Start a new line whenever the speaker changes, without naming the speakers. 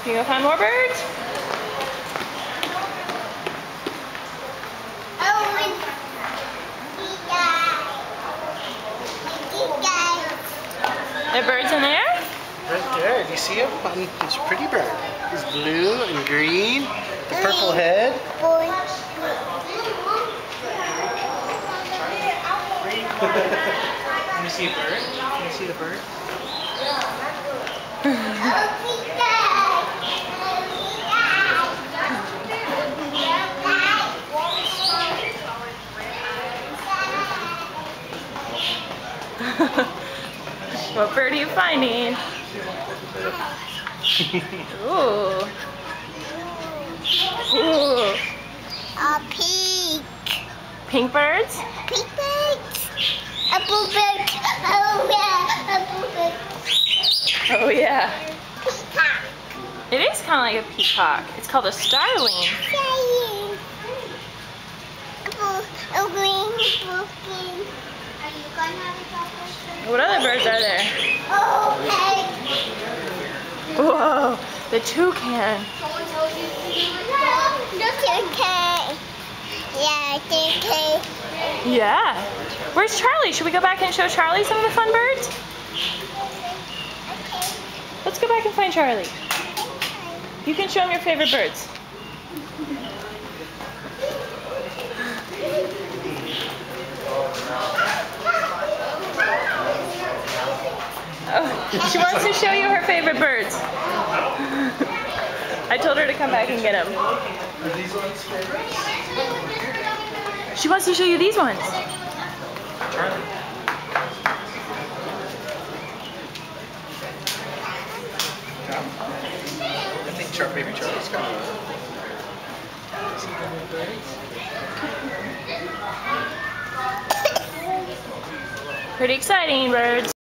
Can you go find more birds? There are birds in there?
Right there. Do you see him? It's a pretty bird. He's blue and green. The purple head. Can you see a bird? Can you see the bird?
What bird are you finding? Ooh. Ooh.
A pink.
Pink birds?
Pink birds. A bluebird. Oh yeah, a bluebird.
Oh yeah.
Peacock.
It is kind of like a peacock. It's called a starling.
Giant. A green, blue green. Are you going to have a chocolate?
What other birds are there?
Oh, hey.
Whoa, the toucan.
No toucan. Yeah, toucan.
Yeah. Where's Charlie? Should we go back and show Charlie some of the fun birds?
Okay.
Let's go back and find Charlie. You can show him your favorite birds. Oh, she wants to show you her favorite birds. I told her to come back and get them.
Are these ones favorites?
She wants to show you these ones.
Charlie. I think baby Charlie's coming.
Pretty exciting birds.